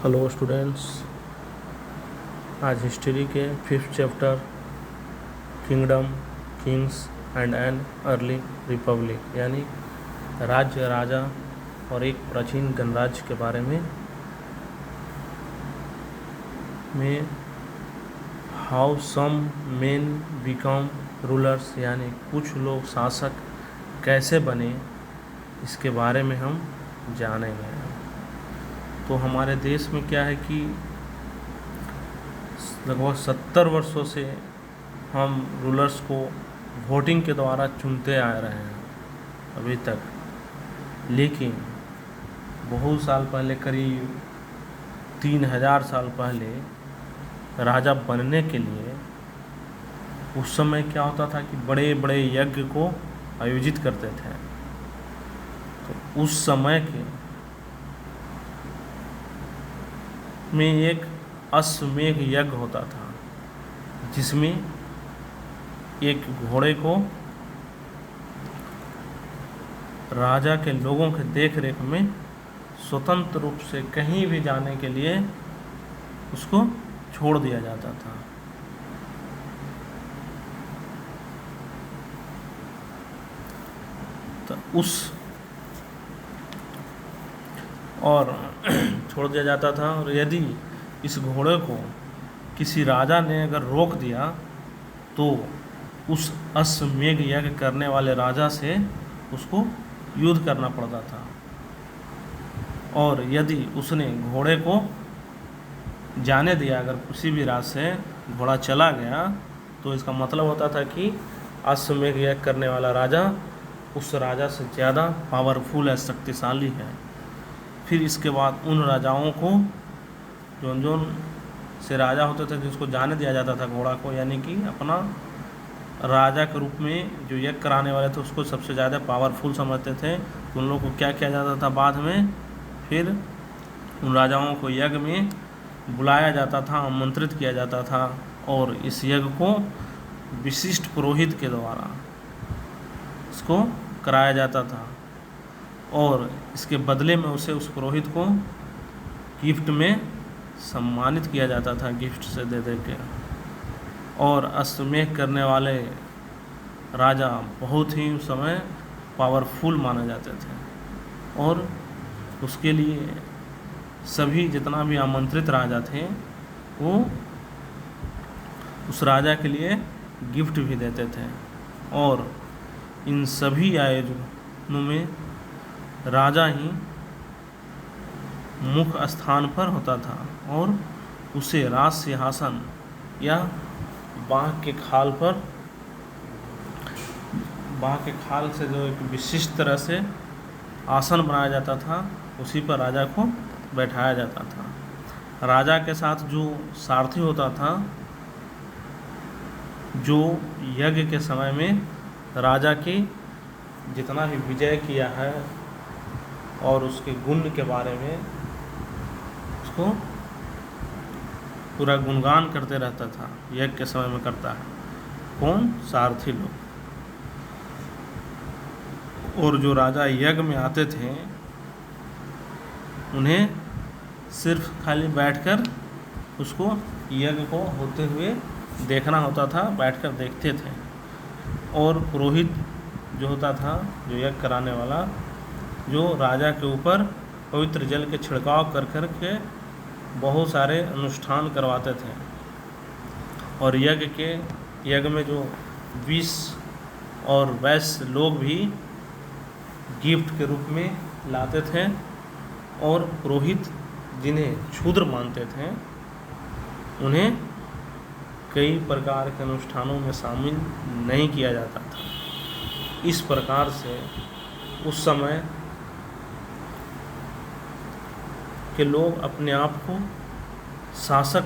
Hello students, आज history के 5th chapter kingdom, Kings and an early Republic यानी राज्य, राजा और एक प्राचीन गणराज्य के बारे में how some men become rulers यानी कुछ लोग शासक कैसे बने, इसके बारे में हम जानेंगे। तो हमारे देश में क्या है कि लगभग 70 वर्षों से हम रूलर्स को वोटिंग के द्वारा चुनते आ रहे हैं अभी तक, लेकिन बहुत साल पहले, करीब 3000 साल पहले राजा बनने के लिए उस समय क्या होता था कि बड़े बड़े यज्ञ को आयोजित करते थे। तो उस समय के में एक अश्वमेध यज्ञ होता था, जिसमें एक घोड़े को राजा के लोगों के देख रेख में स्वतंत्र रूप से कहीं भी जाने के लिए उसको छोड़ दिया जाता था। तो छोड़ दिया जाता था, और यदि इस घोड़े को किसी राजा ने अगर रोक दिया तो उस अश्वमेध यज्ञ करने वाले राजा से उसको युद्ध करना पड़ता था। और यदि उसने घोड़े को जाने दिया, अगर किसी भी रास्ते से घोड़ा चला गया, तो इसका मतलब होता था कि अश्वमेध यज्ञ करने वाला राजा उस राजा से ज़्यादा पावरफुल है, शक्तिशाली है। फिर इसके बाद उन राजाओं को, जो से राजा होते थे, जिसको जाने दिया जाता था घोड़ा को, यानी कि अपना राजा के रूप में जो यज्ञ कराने वाले थे उसको सबसे ज़्यादा पावरफुल समझते थे। तो उन लोगों को क्या किया जाता था, बाद में फिर उन राजाओं को यज्ञ में बुलाया जाता था, आमंत्रित किया जाता था, और इस यज्ञ को विशिष्ट पुरोहित के द्वारा इसको कराया जाता था, और इसके बदले में उस पुरोहित को गिफ्ट में सम्मानित किया जाता था, गिफ्ट से दे के। और अश्वमेध करने वाले राजा बहुत ही उस समय पावरफुल माने जाते थे, और उसके लिए सभी जितना भी आमंत्रित राजा थे वो उस राजा के लिए गिफ्ट भी देते थे। और इन सभी आयोजनों में राजा ही मुख्य स्थान पर होता था, और उसे राज सिंहासन या बाघ के खाल से जो एक विशिष्ट तरह से आसन बनाया जाता था, उसी पर राजा को बैठाया जाता था। राजा के साथ जो सारथी होता था, जो यज्ञ के समय में राजा की जितना भी विजय किया है और उसके गुण के बारे में उसको पूरा गुणगान करते रहता था, यज्ञ के समय में करता है कौन, सारथी लोग। और जो राजा यज्ञ में आते थे उन्हें सिर्फ खाली बैठकर उसको यज्ञ को होते हुए देखना होता था, बैठकर देखते थे। और पुरोहित जो होता था, जो यज्ञ कराने वाला, जो राजा के ऊपर पवित्र जल के छिड़काव कर कर के बहुत सारे अनुष्ठान करवाते थे। और यज्ञ में जो विष और वैश्य लोग भी गिफ्ट के रूप में लाते थे, और पुरोहित जिन्हें क्षुद्र मानते थे उन्हें कई प्रकार के अनुष्ठानों में शामिल नहीं किया जाता था। इस प्रकार से उस समय के लोग अपने आप को शासक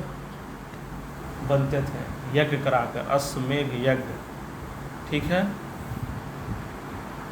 बनते थे यज्ञ कराकर, अश्वमेध यज्ञ, ठीक है।